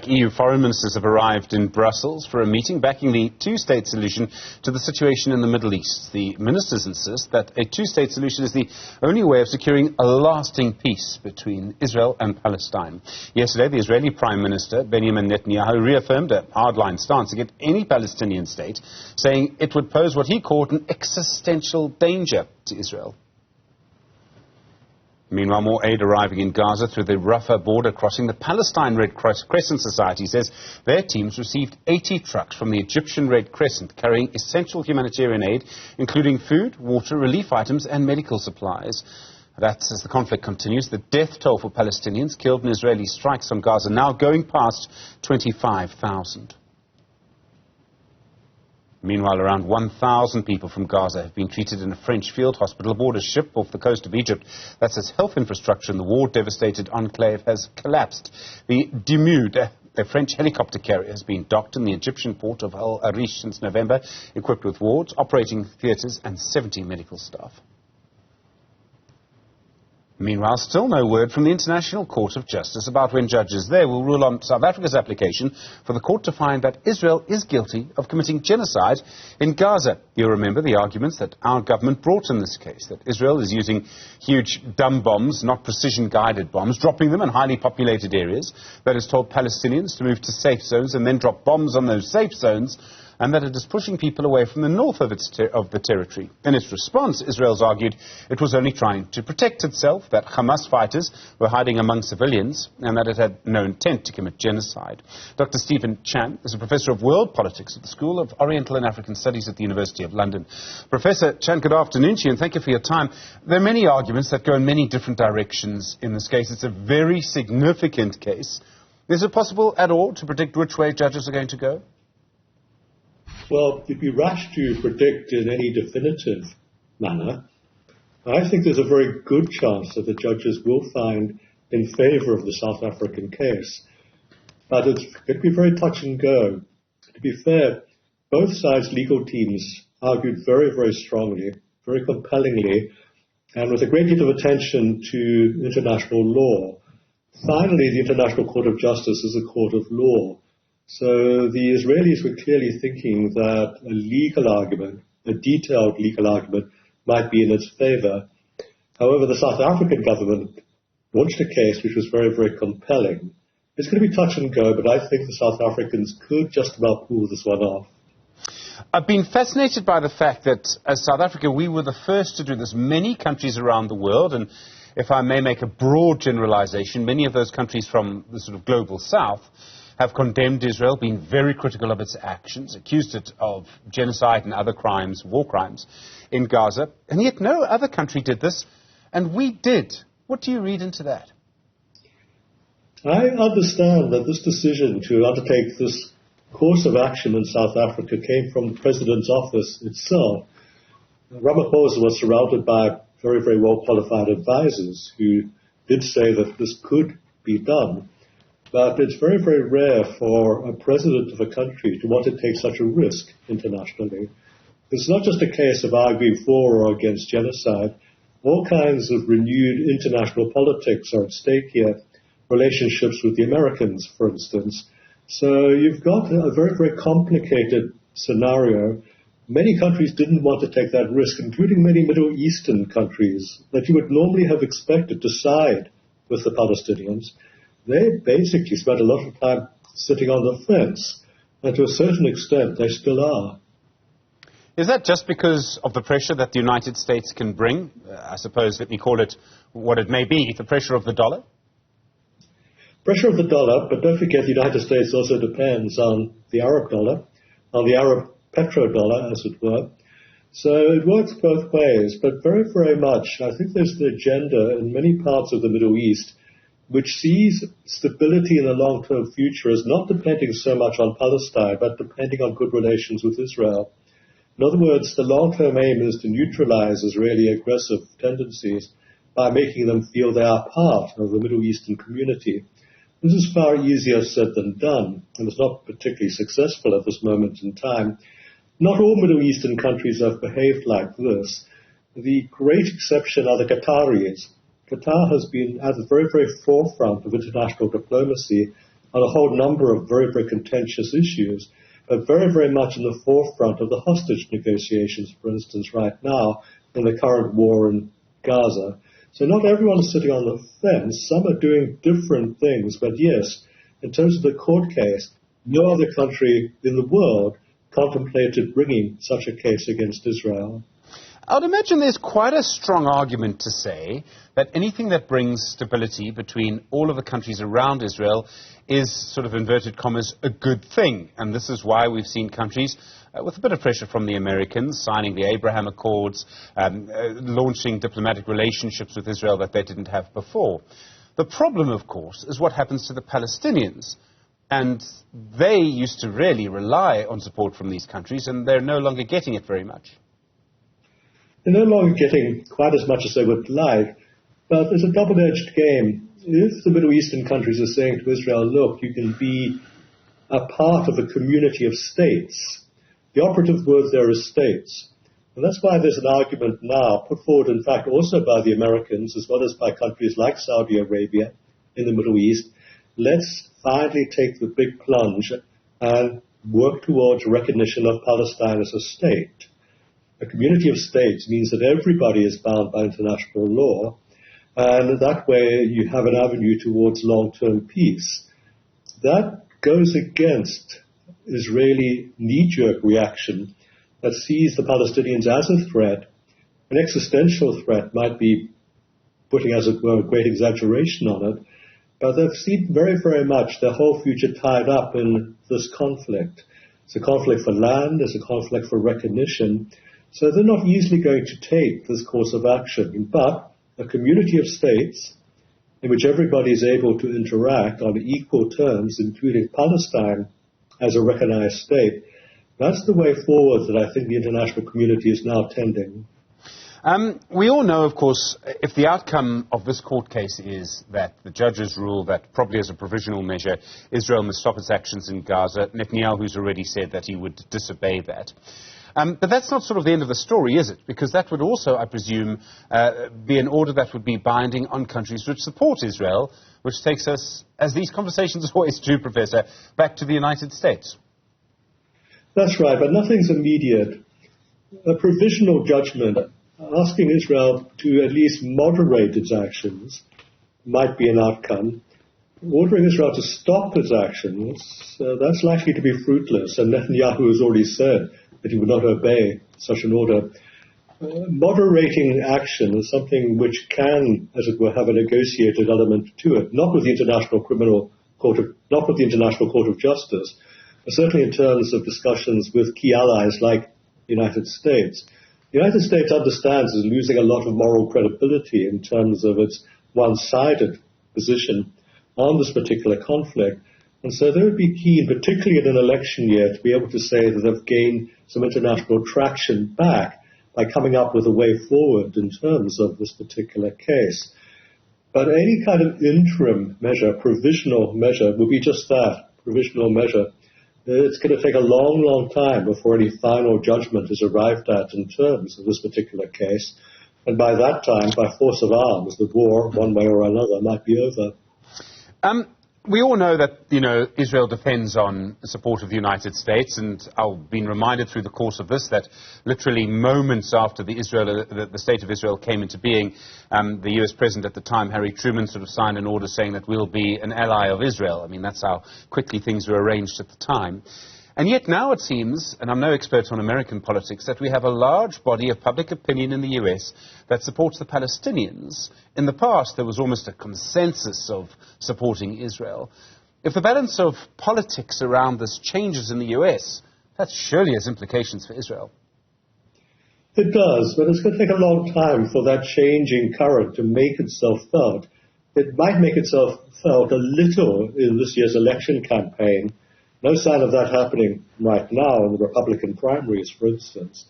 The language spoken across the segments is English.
back. EU foreign ministers have arrived in Brussels for a meeting backing the two-state solution to the situation in the Middle East. The ministers insist that a two-state solution is the only way of securing a lasting peace between Israel and Palestine. Yesterday, the Israeli Prime Minister, Benjamin Netanyahu, reaffirmed a hardline stance against any Palestinian state, saying it would pose what he called an existential danger to Israel. Meanwhile, more aid arriving in Gaza through the Rafah border crossing. The Palestine Red Crescent Society says their teams received 80 trucks from the Egyptian Red Crescent carrying essential humanitarian aid, including food, water, relief items and medical supplies. That's as the conflict continues. The death toll for Palestinians killed in Israeli strikes on Gaza now going past 25,000. Meanwhile, around 1,000 people from Gaza have been treated in a French field hospital aboard a ship off the coast of Egypt. That's as health infrastructure in the war-devastated enclave has collapsed. The Dimude, a French helicopter carrier, has been docked in the Egyptian port of Al Arish since November, equipped with wards, operating theatres and 70 medical staff. Meanwhile, still no word from the International Court of Justice about when judges there will rule on South Africa's application for the court to find that Israel is guilty of committing genocide in Gaza. You'll remember the arguments that our government brought in this case, that Israel is using huge dumb bombs, not precision-guided bombs, dropping them in highly populated areas, that has told Palestinians to move to safe zones and then drop bombs on those safe zones, and that it is pushing people away from the north of the territory. In its response, Israel's argued it was only trying to protect itself, that Hamas fighters were hiding among civilians, and that it had no intent to commit genocide. Dr. Stephen Chan is a professor of world politics at the School of Oriental and African Studies at the University of London. Professor Chan, good afternoon to you, and thank you for your time. There are many arguments that go in many different directions in this case. It's a very significant case. Is it possible at all to predict which way judges are going to go? Well, it'd be rash to predict in any definitive manner. I think there's a very good chance that the judges will find in favour of the South African case. But it's going to be very touch and go. To be fair, both sides' legal teams argued very, very strongly, very compellingly, and with a great deal of attention to international law. Finally, the International Court of Justice is a court of law. So the Israelis were clearly thinking that a legal argument, a detailed legal argument, might be in its favour. However, the South African government launched a case which was very, very compelling. It's going to be touch and go, but I think the South Africans could just about pull this one off. I've been fascinated by the fact that as South Africa, we were the first to do this. Many countries around the world, and if I may make a broad generalisation, many of those countries from the sort of global south have condemned Israel, been very critical of its actions, accused it of genocide and other crimes, war crimes, in Gaza. And yet no other country did this, and we did. What do you read into that? I understand that this decision to undertake this course of action in South Africa came from the President's office itself. Rmaphosa was surrounded by very, very well-qualified advisors who did say that this could be done. But it's very, very rare for a president of a country to want to take such a risk internationally. It's not just a case of arguing for or against genocide. All kinds of renewed international politics are at stake here, relationships with the Americans, for instance. So you've got a very, very complicated scenario. Many countries didn't want to take that risk, including many Middle Eastern countries that you would normally have expected to side with the Palestinians. They basically spent a lot of time sitting on the fence, and to a certain extent, they still are. Is that just because of the pressure that the United States can bring? I suppose, let me call it what it may be, the pressure of the dollar? Pressure of the dollar, but don't forget the United States also depends on the Arab dollar, on the Arab petrodollar, as it were. So it works both ways, but very, very much, I think there's the agenda in many parts of the Middle East which sees stability in the long-term future as not depending so much on Palestine, but depending on good relations with Israel. In other words, the long-term aim is to neutralize Israeli aggressive tendencies by making them feel they are part of the Middle Eastern community. This is far easier said than done, and it's not particularly successful at this moment in time. Not all Middle Eastern countries have behaved like this. The great exception are the Qataris. Qatar has been at the very, very forefront of international diplomacy on a whole number of very, very contentious issues, but very, very much in the forefront of the hostage negotiations, for instance, right now in the current war in Gaza. So not everyone is sitting on the fence. Some are doing different things. But yes, in terms of the court case, no other country in the world contemplated bringing such a case against Israel. I would imagine there's quite a strong argument to say that anything that brings stability between all of the countries around Israel is, sort of inverted commas, a good thing. And this is why we've seen countries with a bit of pressure from the Americans, signing the Abraham Accords, launching diplomatic relationships with Israel that they didn't have before. The problem, of course, is what happens to the Palestinians. And they used to really rely on support from these countries, and they're no longer getting it very much. They're no longer getting quite as much as they would like, but it's a double-edged game. If the Middle Eastern countries are saying to Israel, look, you can be a part of a community of states, the operative word there is states. And that's why there's an argument now, put forward, in fact, also by the Americans, as well as by countries like Saudi Arabia in the Middle East. Let's finally take the big plunge and work towards recognition of Palestine as a state. A community of states means that everybody is bound by international law, and that way you have an avenue towards long-term peace. That goes against Israeli knee-jerk reaction that sees the Palestinians as a threat. An existential threat might be putting, as it were, a great exaggeration on it, but they've seen very, very much their whole future tied up in this conflict. It's a conflict for land, it's a conflict for recognition, so they're not easily going to take this course of action. But a community of states in which everybody is able to interact on equal terms, including Palestine as a recognized state, that's the way forward that I think the international community is now tending. We all know, of course, if the outcome of this court case is that the judges rule that, probably as a provisional measure, Israel must stop its actions in Gaza, Netanyahu's already said that he would disobey that. But that's not sort of the end of the story, is it? Because that would also, I presume, be an order that would be binding on countries which support Israel, which takes us, as these conversations always do, Professor, back to the United States. That's right, but nothing's immediate. A provisional judgment asking Israel to at least moderate its actions might be an outcome. Ordering Israel to stop its actions, that's likely to be fruitless, and Netanyahu has already said that he would not obey such an order. Moderating action is something which can, as it were, have a negotiated element to it, not with the International Court of Justice, but certainly in terms of discussions with key allies like the United States. The United States understands is losing a lot of moral credibility in terms of its one-sided position on this particular conflict. And so they would be keen, particularly in an election year, to be able to say that they've gained some international traction back by coming up with a way forward in terms of this particular case. But any kind of interim measure, provisional measure, will be just that, provisional measure. It's going to take a long, long time before any final judgment is arrived at in terms of this particular case. And by that time, by force of arms, the war, one way or another, might be over. We all know that, Israel depends on the support of the United States, and I've been reminded through the course of this that literally moments after the State of Israel came into being, the US President at the time, Harry Truman, sort of signed an order saying that we'll be an ally of Israel. I mean, that's how quickly things were arranged at the time. And yet now it seems, and I'm no expert on American politics, that we have a large body of public opinion in the US that supports the Palestinians. In the past, there was almost a consensus of supporting Israel. If the balance of politics around this changes in the US, that surely has implications for Israel. It does, but it's going to take a long time for that changing current to make itself felt. It might make itself felt a little in this year's election campaign. No sign of that happening right now in the Republican primaries, for instance.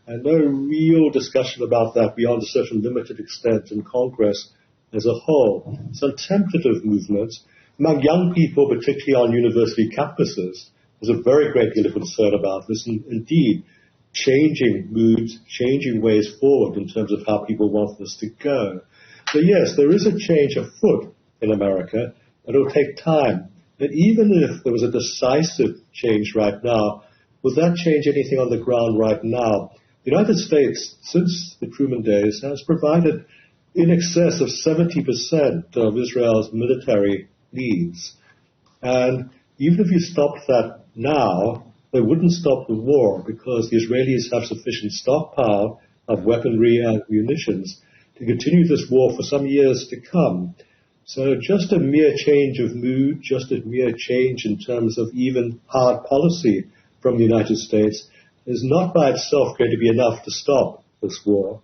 And no real discussion about that beyond a certain limited extent in Congress as a whole. Some tentative movements among young people, particularly on university campuses. There's a very great deal of concern about this, and indeed changing moods, changing ways forward in terms of how people want this to go. So yes, there is a change afoot in America, but it will take time. that even if there was a decisive change right now, would that change anything on the ground right now? The United States, since the Truman days, has provided in excess of 70% of Israel's military needs. And even if you stopped that now, they wouldn't stop the war because the Israelis have sufficient stockpile of weaponry and munitions to continue this war for some years to come. So just a mere change of mood, just a mere change in terms of even hard policy from the United States is not by itself going to be enough to stop this war.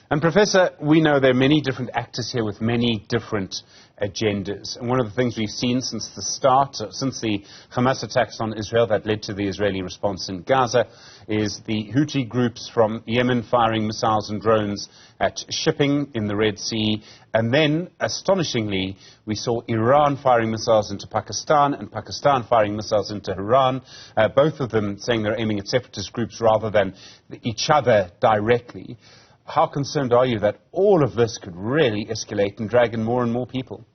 And Professor, we know there are many different actors here with many different agendas. And one of the things we've seen since the start, since the Hamas attacks on Israel that led to the Israeli response in Gaza, is the Houthi groups from Yemen firing missiles and drones at shipping in the Red Sea. And then, astonishingly, we saw Iran firing missiles into Pakistan and Pakistan firing missiles into Iran, both of them saying they're aiming at separatist groups rather than each other directly. How concerned are you that all of this could really escalate and drag in more and more people?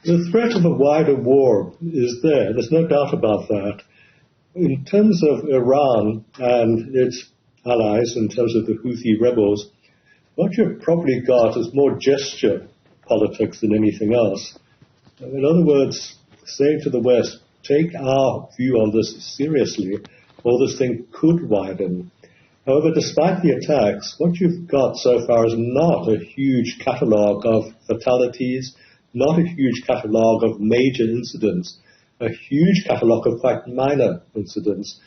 The threat of a wider war is there. There's no doubt about that. In terms of Iran and its allies, in terms of the Houthi rebels, what you've probably got is more gesture politics than anything else. In other words, saying to the West, take our view on this seriously, or this thing could widen. However, despite the attacks, what you've got so far is not a huge catalogue of fatalities, not a huge catalogue of major incidents, a huge catalogue of quite minor incidents,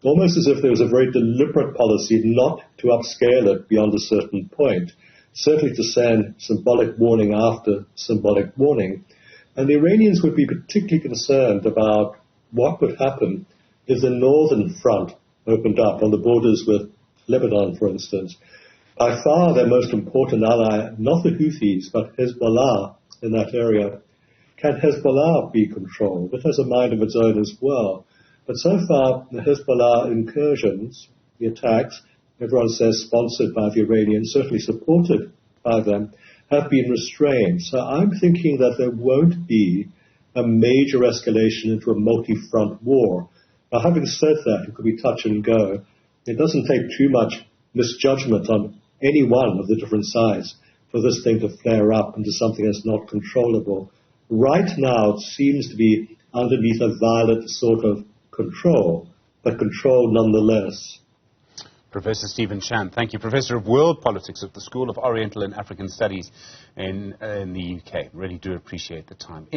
almost as if there was a very deliberate policy not to upscale it beyond a certain point, certainly to send symbolic warning after symbolic warning. And the Iranians would be particularly concerned about what would happen if the northern front opened up on the borders with Lebanon, for instance. By far their most important ally, not the Houthis, but Hezbollah in that area. Can Hezbollah be controlled? It has a mind of its own as well. But so far, the Hezbollah incursions, the attacks, everyone says sponsored by the Iranians, certainly supported by them, have been restrained. So I'm thinking that there won't be a major escalation into a multi-front war. Now, having said that, it could be touch and go. It doesn't take too much misjudgment on any one of the different sides for this thing to flare up into something that's not controllable. Right now, it seems to be underneath a violent sort of control, but control nonetheless. Professor Stephen Chan, thank you. Professor of World Politics at the School of Oriental and African Studies in the UK. Really do appreciate the time.